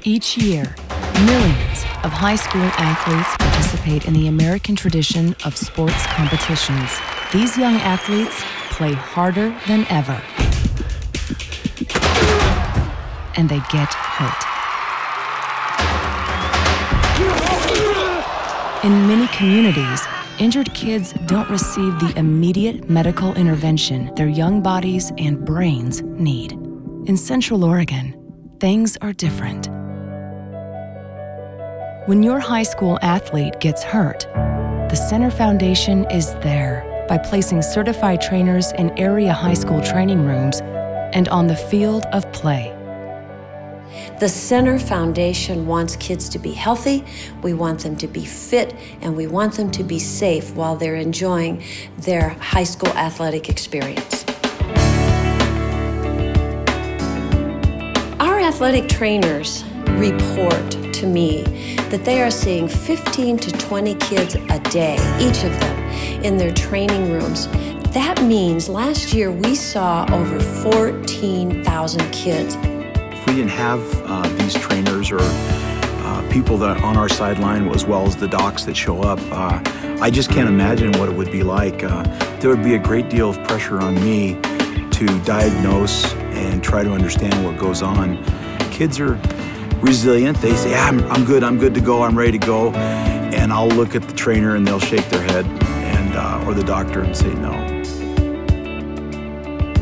Each year, millions of high school athletes participate in the American tradition of sports competitions. These young athletes play harder than ever. And they get hurt. In many communities, injured kids don't receive the immediate medical intervention their young bodies and brains need. In Central Oregon, things are different. When your high school athlete gets hurt, the Center Foundation is there by placing certified trainers in area high school training rooms and on the field of play. The Center Foundation wants kids to be healthy, we want them to be fit, and we want them to be safe while they're enjoying their high school athletic experience. Our athletic trainers report to me that they are seeing 15 to 20 kids a day, each of them, in their training rooms. That means last year we saw over 14,000 kids. If we didn't have these trainers or people that on our sideline, as well as the docs that show up, I just can't imagine what it would be like. There would be a great deal of pressure on me to diagnose and try to understand what goes on. Kids are resilient. They say, yeah, I'm good to go, I'm ready to go. And I'll look at the trainer and they'll shake their head, and or the doctor, and say no.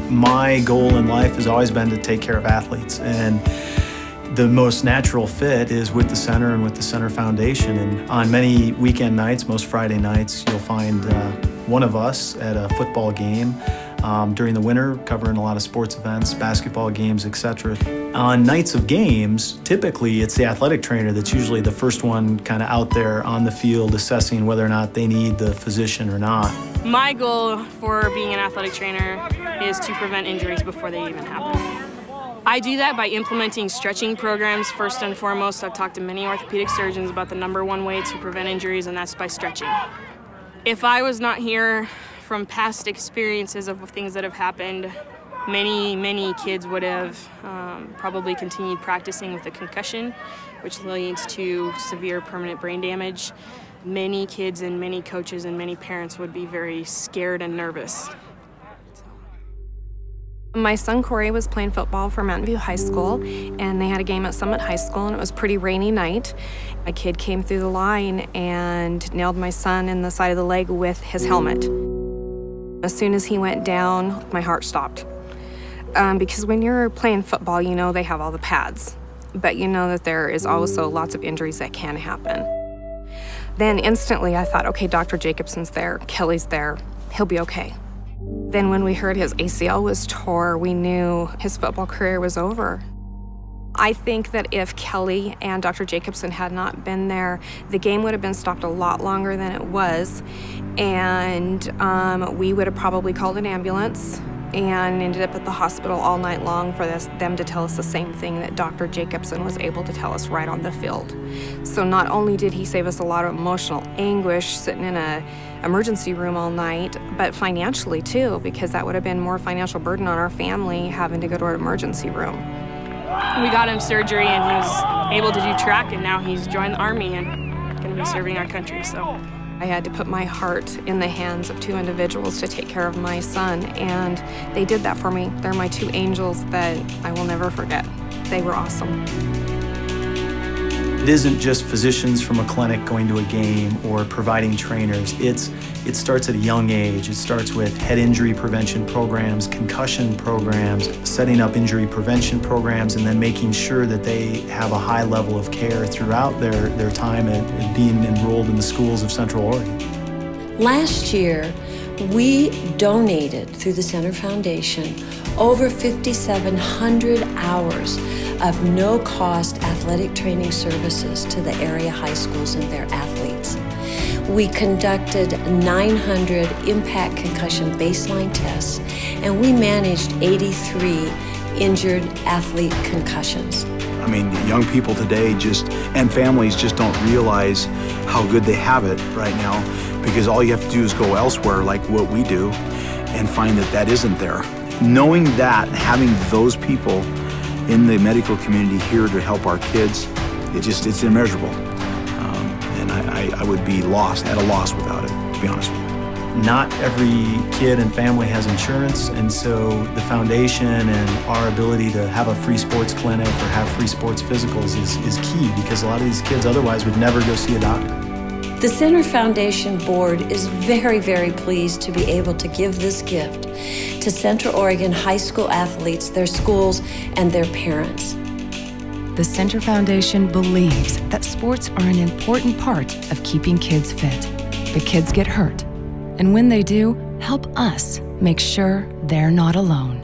My goal in life has always been to take care of athletes, and the most natural fit is with the center and with the Center Foundation. And on many weekend nights, most Friday nights, you'll find one of us at a football game. During the winter, covering a lot of sports events, basketball games, etc. On nights of games, typically it's the athletic trainer that's usually the first one kind of out there on the field assessing whether or not they need the physician or not. My goal for being an athletic trainer is to prevent injuries before they even happen. I do that by implementing stretching programs first and foremost. I've talked to many orthopedic surgeons about the #1 way to prevent injuries, and that's by stretching. If I was not here from past experiences of things that have happened, many kids would have probably continued practicing with a concussion, which leads to severe permanent brain damage. Many kids and many coaches and many parents would be very scared and nervous. My son Corey was playing football for Mountain View High School, and they had a game at Summit High School, and it was a pretty rainy night. A kid came through the line and nailed my son in the side of the leg with his helmet. As soon as he went down, my heart stopped. Because when you're playing football, you know they have all the pads, but you know that there is also lots of injuries that can happen. Then instantly I thought, okay, Dr. Jacobson's there, Kelly's there, he'll be okay. Then when we heard his ACL was tore, we knew his football career was over. I think that if Kelly and Dr. Jacobson had not been there, the game would have been stopped a lot longer than it was, and we would have probably called an ambulance and ended up at the hospital all night long for them to tell us the same thing that Dr. Jacobson was able to tell us right on the field. So not only did he save us a lot of emotional anguish sitting in an emergency room all night, but financially too, because that would have been more financial burden on our family having to go to an emergency room. We got him surgery and he was able to do track, and now he's joined the Army and going to be serving our country. So I had to put my heart in the hands of 2 individuals to take care of my son, and they did that for me. They're my 2 angels that I will never forget. They were awesome. It isn't just physicians from a clinic going to a game or providing trainers. It starts at a young age. It starts with head injury prevention programs, concussion programs, setting up injury prevention programs, and then making sure that they have a high level of care throughout their time at being enrolled in the schools of Central Oregon. Last year, we donated through the Center Foundation over 5,700 hours of no-cost athletic training services to the area high schools and their athletes. We conducted 900 impact concussion baseline tests, and we managed 83 injured athlete concussions. I mean, young people today and families just don't realize how good they have it right now, because all you have to do is go elsewhere, like what we do, and find that isn't there. Knowing that, having those people in the medical community here to help our kids, it's immeasurable. And I would be at a loss without it, to be honest with you. Not every kid and family has insurance, and so the foundation and our ability to have a free sports clinic or have free sports physicals is key, because a lot of these kids otherwise would never go see a doctor. The Center Foundation Board is very, very pleased to be able to give this gift to Central Oregon high school athletes, their schools, and their parents. The Center Foundation believes that sports are an important part of keeping kids fit. But kids get hurt. And when they do, help us make sure they're not alone.